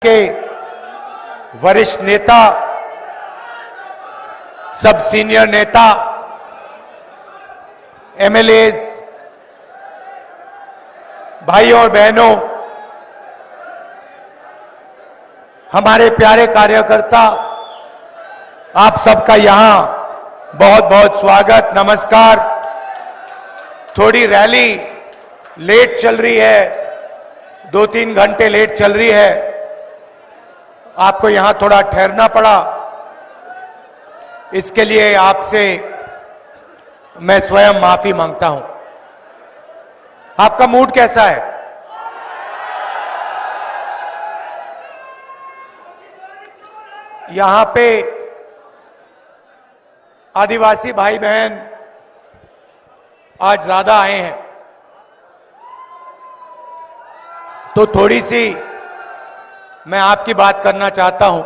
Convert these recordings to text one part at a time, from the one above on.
के वरिष्ठ नेता, सब सीनियर नेता, एमएलएज, भाइयों और बहनों, हमारे प्यारे कार्यकर्ता, आप सबका यहां बहुत बहुत स्वागत, नमस्कार। थोड़ी रैली लेट चल रही है, 2-3 घंटे लेट चल रही है, आपको यहां थोड़ा ठहरना पड़ा। इसके लिए आपसे मैं स्वयं माफी मांगता हूं। आपका मूड कैसा है? यहां पे आदिवासी भाई बहन आज ज्यादा आए हैं, तो थोड़ी सी मैं आपकी बात करना चाहता हूं।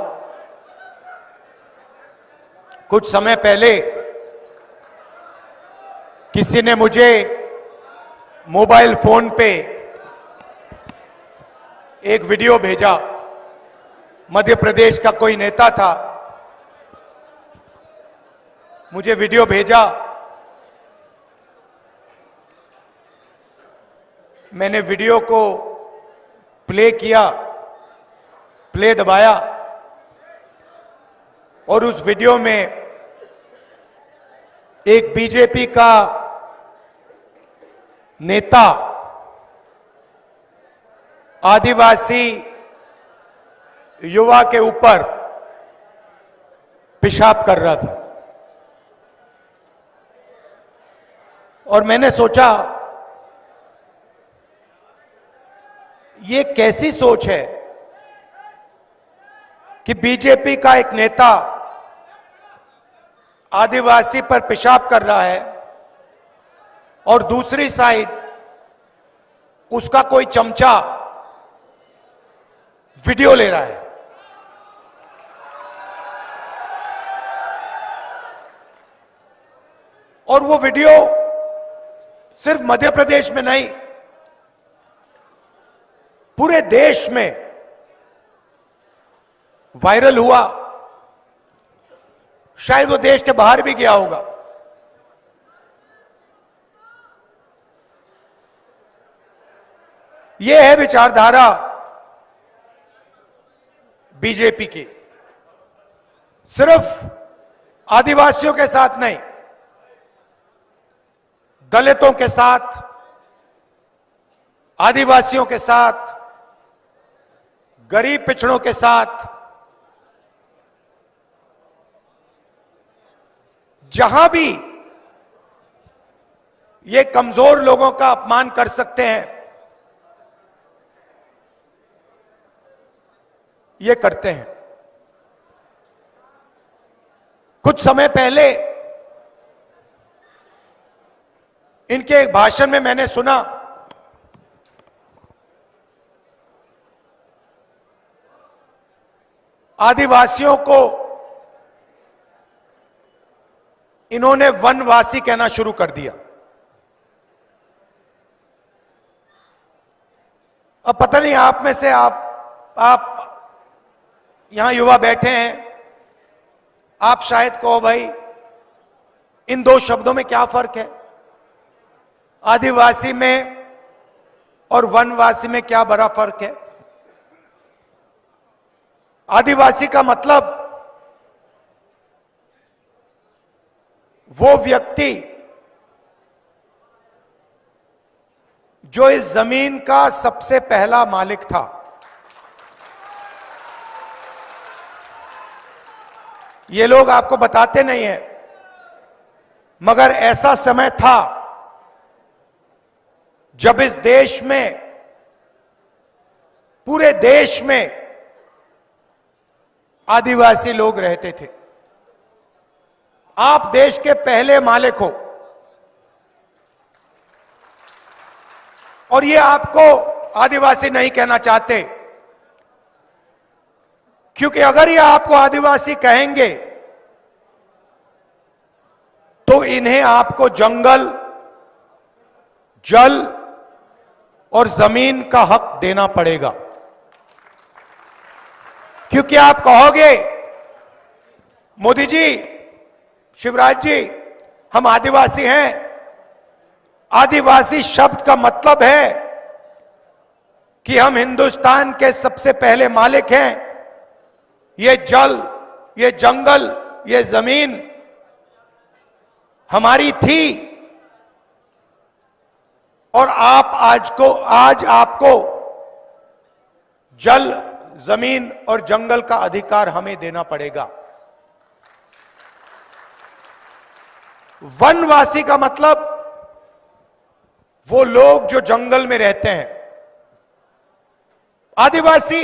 कुछ समय पहले किसी ने मुझे मोबाइल फोन पे एक वीडियो भेजा। मध्य प्रदेश का कोई नेता था, मुझे वीडियो भेजा। मैंने वीडियो को प्ले किया, प्ले दबाया, और उस वीडियो में एक बीजेपी का नेता आदिवासी युवा के ऊपर पेशाब कर रहा था। और मैंने सोचा, ये कैसी सोच है कि बीजेपी का एक नेता आदिवासी पर पेशाब कर रहा है और दूसरी साइड उसका कोई चमचा वीडियो ले रहा है। और वो वीडियो सिर्फ मध्य प्रदेश में नहीं, पूरे देश में वायरल हुआ। शायद वो देश के बाहर भी गया होगा। ये है विचारधारा बीजेपी की। सिर्फ आदिवासियों के साथ नहीं, दलितों के साथ, आदिवासियों के साथ, गरीब पिछड़ों के साथ, जहां भी ये कमजोर लोगों का अपमान कर सकते हैं, ये करते हैं। कुछ समय पहले इनके एक भाषण में मैंने सुना, आदिवासियों को इन्होंने वनवासी कहना शुरू कर दिया। अब पता नहीं आप में से आप यहां युवा बैठे हैं, आप शायद कहो भाई इन दो शब्दों में क्या फर्क है? आदिवासी में और वनवासी में क्या बड़ा फर्क है? आदिवासी का मतलब वो व्यक्ति जो इस जमीन का सबसे पहला मालिक था। ये लोग आपको बताते नहीं हैं, मगर ऐसा समय था जब इस देश में, पूरे देश में आदिवासी लोग रहते थे। आप देश के पहले मालिक हो, और ये आपको आदिवासी नहीं कहना चाहते, क्योंकि अगर ये आपको आदिवासी कहेंगे तो इन्हें आपको जंगल, जल और जमीन का हक देना पड़ेगा। क्योंकि आप कहोगे मोदी जी, शिवराज जी, हम आदिवासी हैं। आदिवासी शब्द का मतलब है कि हम हिंदुस्तान के सबसे पहले मालिक हैं। ये जल, ये जंगल, ये जमीन हमारी थी और आज आपको जल, जमीन और जंगल का अधिकार हमें देना पड़ेगा। वनवासी का मतलब वो लोग जो जंगल में रहते हैं। आदिवासी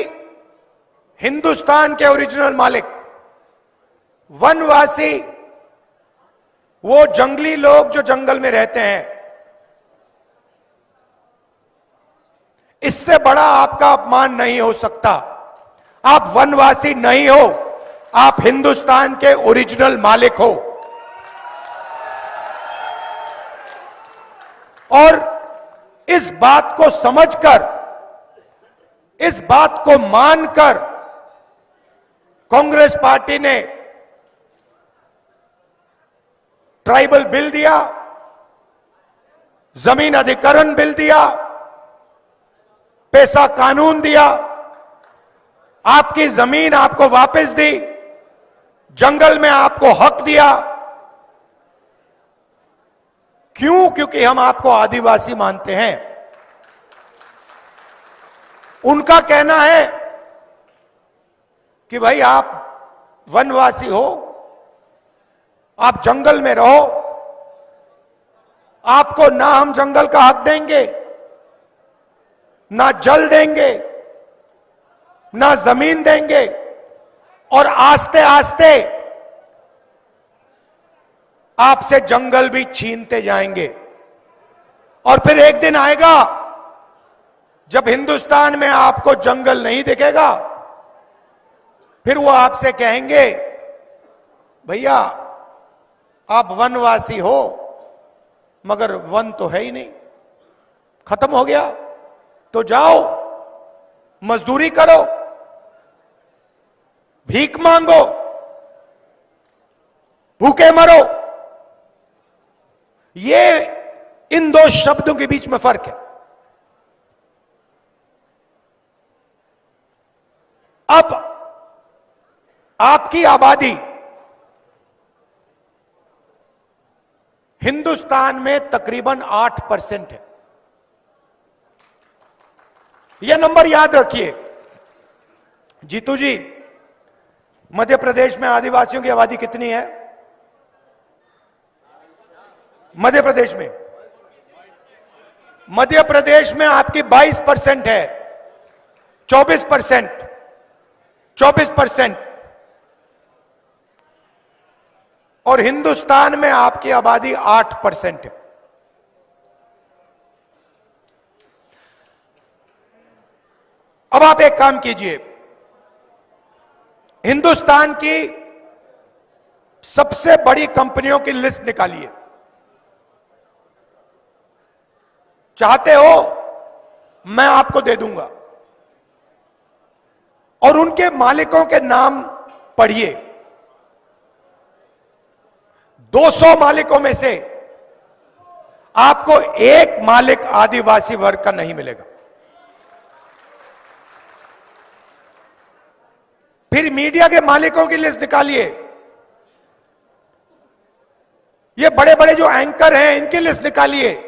हिंदुस्तान के ओरिजिनल मालिक, वनवासी वो जंगली लोग जो जंगल में रहते हैं। इससे बड़ा आपका अपमान नहीं हो सकता। आप वनवासी नहीं हो, आप हिंदुस्तान के ओरिजिनल मालिक हो। और इस बात को समझकर, इस बात को मानकर कांग्रेस पार्टी ने ट्राइबल बिल दिया, जमीन अधिग्रहण बिल दिया, पैसा कानून दिया, आपकी जमीन आपको वापस दी, जंगल में आपको हक दिया। क्यों? क्योंकि हम आपको आदिवासी मानते हैं। उनका कहना है कि भाई आप वनवासी हो, आप जंगल में रहो, आपको ना हम जंगल का हक देंगे, ना जल देंगे, ना जमीन देंगे, और आस्ते आस्ते आपसे जंगल भी छीनते जाएंगे। और फिर एक दिन आएगा जब हिंदुस्तान में आपको जंगल नहीं दिखेगा, फिर वो आपसे कहेंगे भैया आप वनवासी हो मगर वन तो है ही नहीं, खत्म हो गया, तो जाओ मजदूरी करो, भीख मांगो, भूखे मरो। ये इन दो शब्दों के बीच में फर्क है। अब आपकी आबादी हिंदुस्तान में तकरीबन 8% है। यह नंबर याद रखिए। जीतू जी, मध्य प्रदेश में आदिवासियों की आबादी कितनी है? मध्य प्रदेश में आपकी 22% है, 24%, और हिंदुस्तान में आपकी आबादी 8% है। अब आप एक काम कीजिए, हिंदुस्तान की सबसे बड़ी कंपनियों की लिस्ट निकालिए। चाहते हो मैं आपको दे दूंगा, और उनके मालिकों के नाम पढ़िए। 200 मालिकों में से आपको एक मालिक आदिवासी वर्ग का नहीं मिलेगा। फिर मीडिया के मालिकों की लिस्ट निकालिए। ये बड़े बड़े जो एंकर हैं इनकी लिस्ट निकालिए।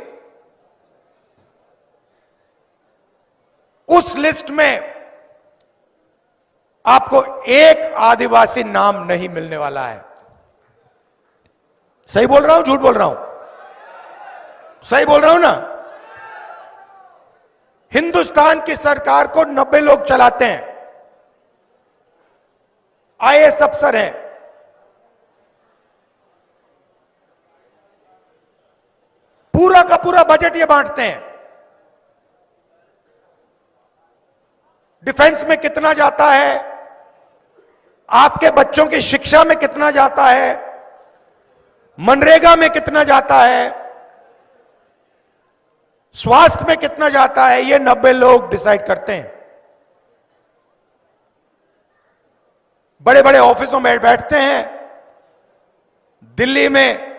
उस लिस्ट में आपको एक आदिवासी नाम नहीं मिलने वाला है। सही बोल रहा हूं, झूठ बोल रहा हूं? सही बोल रहा हूं ना? हिंदुस्तान की सरकार को 90 लोग चलाते हैं, आईएएस अफसर हैं। पूरा का पूरा बजट ये बांटते हैं। डिफेंस में कितना जाता है, आपके बच्चों की शिक्षा में कितना जाता है, मनरेगा में कितना जाता है, स्वास्थ्य में कितना जाता है, ये 90 लोग डिसाइड करते हैं। बड़े बड़े ऑफिसों में बैठते हैं, दिल्ली में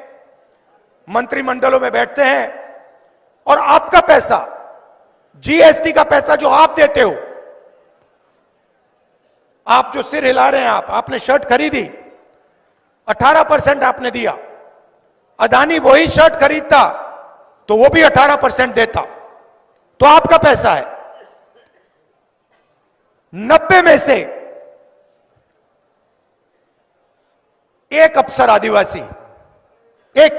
मंत्रिमंडलों में बैठते हैं, और आपका पैसा, जीएसटी का पैसा जो आप देते हो, आप जो सिर हिला रहे हैं, आपने शर्ट खरीदी, 18% आपने दिया। अदानी वही शर्ट खरीदता तो वो भी 18% देता, तो आपका पैसा है। 90 में से एक अफसर आदिवासी, एक,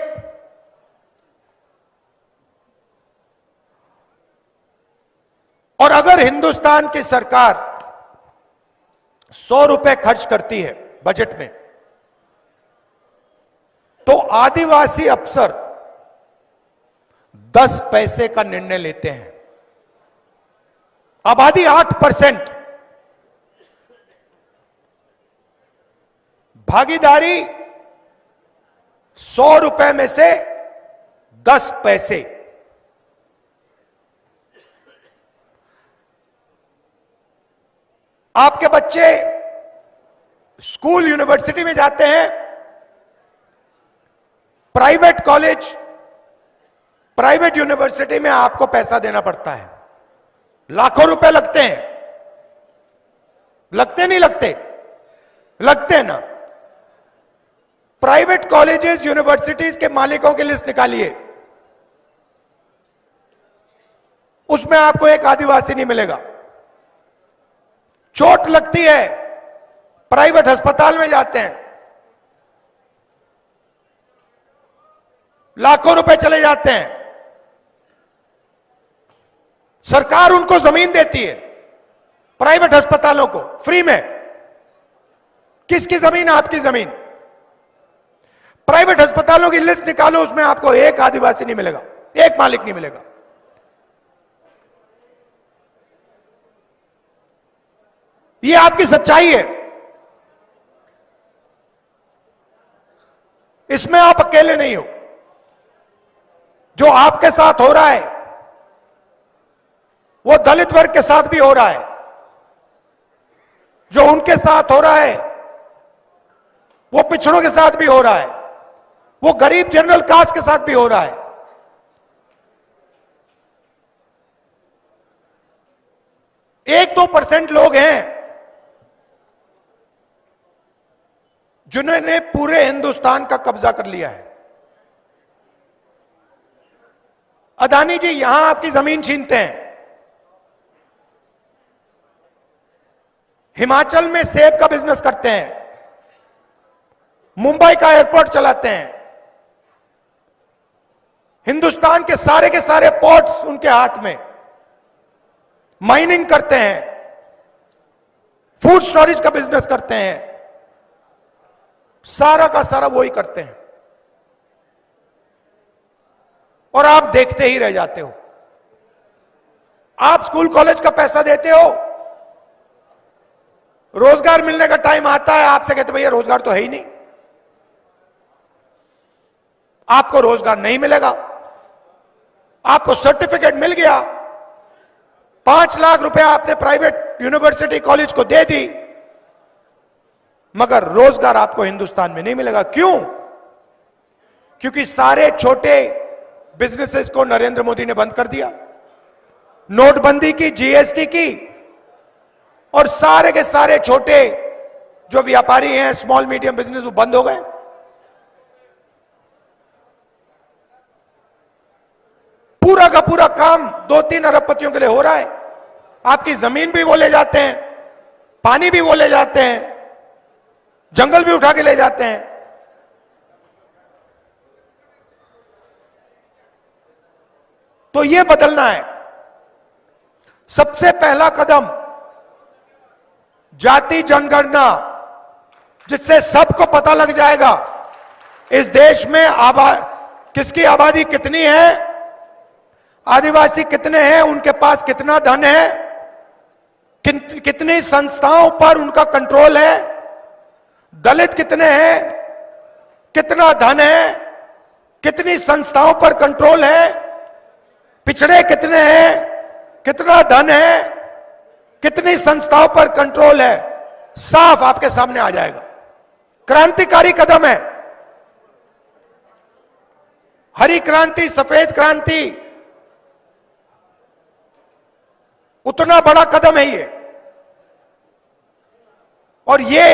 और अगर हिंदुस्तान की सरकार 100 रुपए खर्च करती है बजट में, तो आदिवासी अफसर 10 पैसे का निर्णय लेते हैं। आबादी 8%, भागीदारी 100 रुपए में से 10 पैसे। आपके बच्चे स्कूल यूनिवर्सिटी में जाते हैं, प्राइवेट कॉलेज, प्राइवेट यूनिवर्सिटी में आपको पैसा देना पड़ता है, लाखों रुपए लगते हैं। लगते नहीं लगते? लगते ना। प्राइवेट कॉलेजेस यूनिवर्सिटीज के मालिकों की लिस्ट निकालिए, उसमें आपको एक आदिवासी नहीं मिलेगा। चोट लगती है, प्राइवेट अस्पताल में जाते हैं, लाखों रुपए चले जाते हैं, सरकार उनको जमीन देती है, प्राइवेट अस्पतालों को फ्री में। किसकी जमीन? आपकी जमीन। प्राइवेट अस्पतालों की लिस्ट निकालो, उसमें आपको एक आदिवासी नहीं मिलेगा, एक मालिक नहीं मिलेगा। ये आपकी सच्चाई है, इसमें आप अकेले नहीं हो। जो आपके साथ हो रहा है वो दलित वर्ग के साथ भी हो रहा है, जो उनके साथ हो रहा है वो पिछड़ों के साथ भी हो रहा है, वो गरीब जनरल कास्ट के साथ भी हो रहा है। एक 2% लोग हैं जिन्होंने पूरे हिंदुस्तान का कब्जा कर लिया है। अदानी जी यहां आपकी जमीन छीनते हैं, हिमाचल में सेब का बिजनेस करते हैं, मुंबई का एयरपोर्ट चलाते हैं, हिंदुस्तान के सारे पोर्ट्स उनके हाथ में, माइनिंग करते हैं, फूड स्टोरेज का बिजनेस करते हैं, सारा का सारा वो ही करते हैं, और आप देखते ही रह जाते हो। आप स्कूल कॉलेज का पैसा देते हो, रोजगार मिलने का टाइम आता है, आपसे कहते भैया रोजगार तो है ही नहीं, आपको रोजगार नहीं मिलेगा। आपको सर्टिफिकेट मिल गया, 5 लाख रुपया आपने प्राइवेट यूनिवर्सिटी कॉलेज को दे दी, मगर रोजगार आपको हिंदुस्तान में नहीं मिलेगा। क्यों? क्योंकि सारे छोटे बिजनेसेस को नरेंद्र मोदी ने बंद कर दिया, नोटबंदी की, जीएसटी की, और सारे के सारे छोटे जो व्यापारी हैं, स्मॉल मीडियम बिजनेस, वो बंद हो गए। पूरा का पूरा काम 2-3 अरबपतियों के लिए हो रहा है। आपकी जमीन भी वो ले जाते हैं, पानी भी वो ले जाते हैं, जंगल भी उठा के ले जाते हैं। तो ये बदलना है। सबसे पहला कदम जाति जनगणना, जिससे सबको पता लग जाएगा इस देश में किसकी आबादी कितनी है, आदिवासी कितने हैं, उनके पास कितना धन है, कितनी संस्थाओं पर उनका कंट्रोल है, दलित कितने हैं, कितना धन है, कितनी संस्थाओं पर कंट्रोल है, पिछड़े कितने हैं, कितना धन है, कितनी संस्थाओं पर कंट्रोल है। साफ आपके सामने आ जाएगा। क्रांतिकारी कदम है, हरी क्रांति, सफेद क्रांति, उतना बड़ा कदम है ये। और ये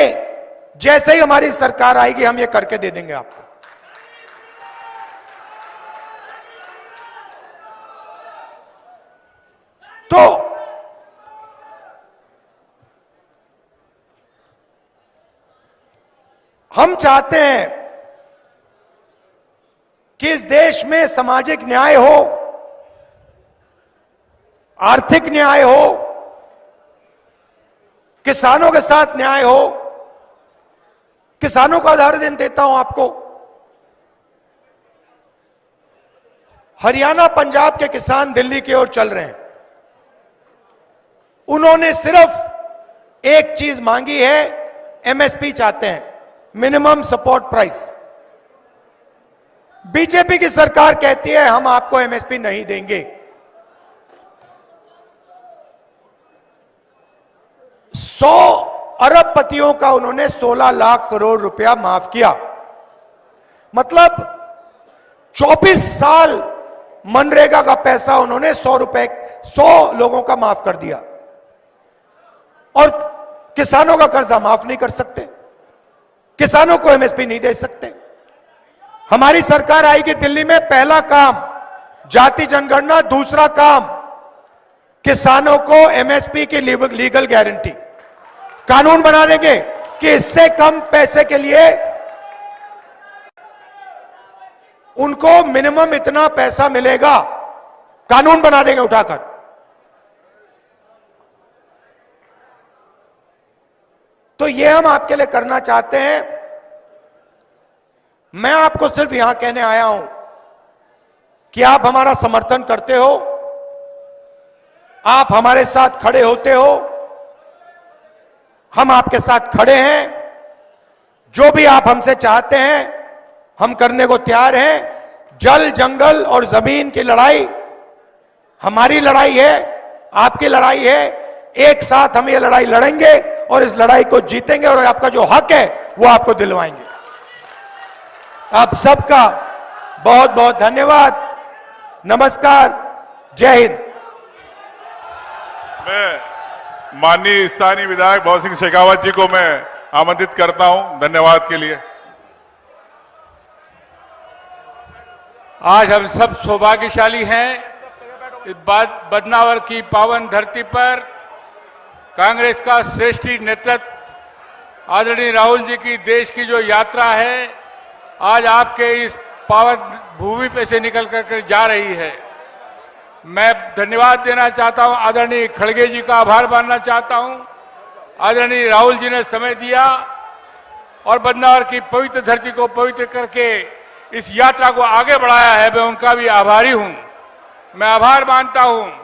जैसे ही हमारी सरकार आएगी हम ये करके दे देंगे आपको। तो हम चाहते हैं कि इस देश में सामाजिक न्याय हो, आर्थिक न्याय हो, किसानों के साथ न्याय हो। किसानों का उदाहरण देता हूं आपको। हरियाणा पंजाब के किसान दिल्ली की ओर चल रहे हैं। उन्होंने सिर्फ एक चीज मांगी है, एमएसपी चाहते हैं, मिनिमम सपोर्ट प्राइस। बीजेपी की सरकार कहती है हम आपको एमएसपी नहीं देंगे। 100 अरबपतियों का उन्होंने 16 लाख करोड़ रुपया माफ किया। मतलब 24 साल मनरेगा का पैसा उन्होंने 100 लोगों का माफ कर दिया। और किसानों का कर्जा माफ नहीं कर सकते, किसानों को एमएसपी नहीं दे सकते। हमारी सरकार आएगी दिल्ली में, पहला काम जाति जनगणना, दूसरा काम किसानों को एमएसपी की लीगल गारंटी, कानून बना देंगे कि इससे कम पैसे के लिए उनको मिनिमम इतना पैसा मिलेगा, कानून बना देंगे उठाकर। तो ये हम आपके लिए करना चाहते हैं। मैं आपको सिर्फ यहां कहने आया हूं कि आप हमारा समर्थन करते हो, आप हमारे साथ खड़े होते हो, हम आपके साथ खड़े हैं। जो भी आप हमसे चाहते हैं हम करने को तैयार हैं। जल, जंगल और जमीन की लड़ाई हमारी लड़ाई है, आपकी लड़ाई है। एक साथ हम ये लड़ाई लड़ेंगे और इस लड़ाई को जीतेंगे और आपका जो हक है वो आपको दिलवाएंगे। आप सबका बहुत बहुत धन्यवाद। नमस्कार, जय हिंद। मैं माननीय स्थानीय विधायक भवन सिंह शेखावत जी को मैं आमंत्रित करता हूं धन्यवाद के लिए। आज हम सब सौभाग्यशाली हैं, इस बदनावर की पावन धरती पर कांग्रेस का श्रेष्ठ नेतृत्व आदरणीय राहुल जी की देश की जो यात्रा है आज आपके इस पावन भूमि पे से निकल कर जा रही है। मैं धन्यवाद देना चाहता हूं, आदरणीय खड़गे जी का आभार मानना चाहता हूं। आदरणीय राहुल जी ने समय दिया और बदनावर की पवित्र धरती को पवित्र करके इस यात्रा को आगे बढ़ाया है। मैं उनका भी आभारी हूं। मैं आभार मानता हूं